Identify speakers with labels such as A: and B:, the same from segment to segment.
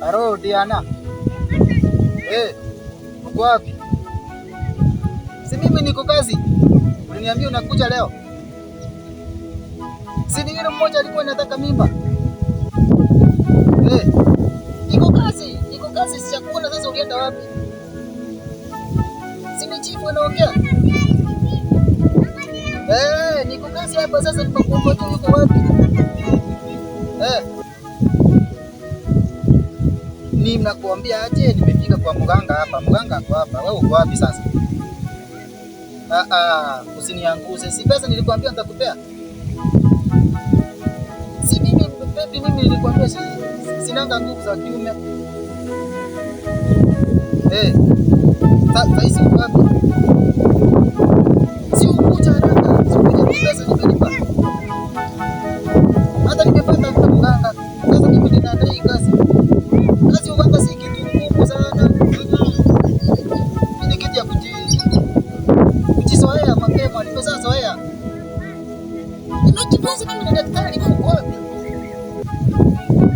A: Haro Diana. Uko wapi? Si mimi niko kazi. Uliniambia unakuja leo. Si ni yule mmoja alikuwa anataka mimba. Niko kazi sijakuona sasa ulienda wapi? Si ni chifu anaongea. Niko kazi hapa sasa nimekuomba tu uko wapi? Ni mnakuambia aje nimefika kwa mganga hapa. Mganga ako hapa. Wewe uko wapi sasa? Usinianguse. Si pesa nilikwambia nitakupea. Si mimi baby, mimi nilikwambia sinanga nguvu za kiume. Sasa hizi wapi? Si ukuja haraka. Si ukuja pesa nimelipa. Hata nimepata kwa mganga. Sasa mimi ninadai kazi. Kazi uganga si kitu ngumu sana. Ni kitu ya kujizoea mapema. Nimeshazoea. Nimejifunza mimi ni daktari mkuu wapi?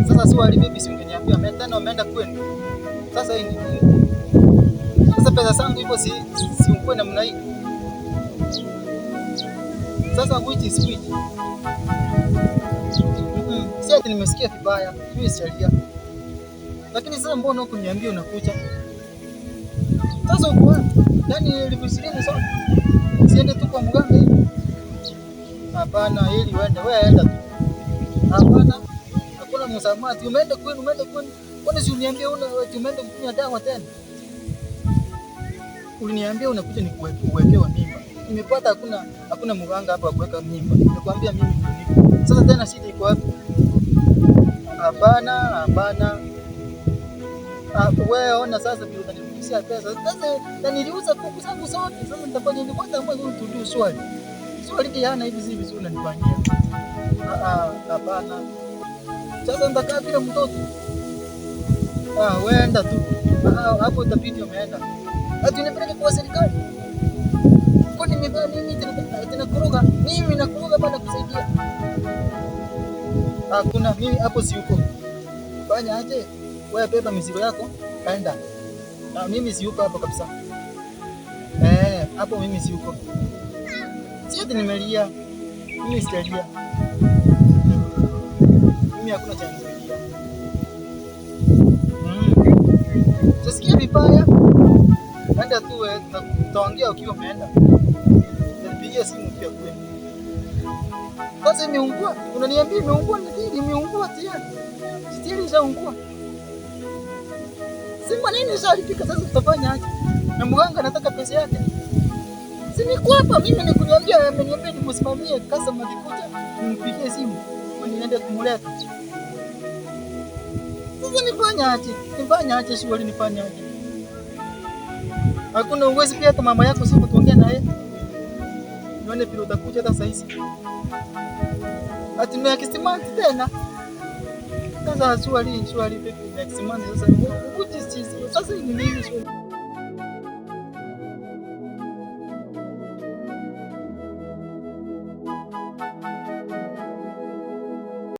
A: Sasa swali bibi, si ungeniambia umeenda kwenu. Sasa hii ni sasa pesa zangu hivyo si ukwe namna hii. Sasa which is which? Si ati nimesikia vibaya, mimi sijalia. Lakini sasa mbona huko niambia unakuja? Sasa uko wapi? Yaani nilikusikia sana. Siende tu kwa mganga hivi. Hapana, ili uende, wewe enda tu. Hapana. Hakuna msamaha. Umeenda kwenu. Kwani si uliniambia umeenda kunywa dawa tena? Uliniambia unakuja nikuwekewa mimba. Nimepata hakuna mganga hapa kuweka mimba. Nimekwambia mimi niko. Sasa tena shida iko wapi? Hapana. Wewe ona sasa ndio unanirudishia pesa. Sasa niliuza kuku zangu zote. Sasa nitafanya nini kwanza ambaye tu swali. Swali Diana hivi si vizuri unanifanyia. Hapana. Sasa nitakaa bila mtoto. Wewe enda tu. Hapo utapiti umeenda. Hadi unipeleke kwa serikali. Kwa nini mimi tena kuruga? Mimi nakuruga bana kusaidia. Hakuna mimi hapo si uko. Fanya aje? Wewe beba mizigo yako, kaenda. Na mimi si uko hapo kabisa. Hapo mimi si uko. Siati nimelia. Mimi sijalia. Mimi hakuna cha nimelia. Sisikia vibaya. Enda tu wewe tutaongea ukiwa umeenda. Nipigie simu pia kwenu. Sasa imeungua. Unaniambia imeungua nini? Imeungua tayari. Stili zaungua. Sema nini shalipika sasa tutafanya aje? Na mganga anataka pesa yake. Si niko hapa mimi ameniambia nimsimamie kasa mkikuja nimpigie simu. Niende kumuleta. Sasa nifanya aje shughuli nifanya aje? Hakuna uwezo pia hata mama yako siku tuongea naye. Nione vile utakuja hata saa hizi. Ati ni akisimama tena. Sasa swali pepe ni akisimama sasa. Sasa ni nini swali?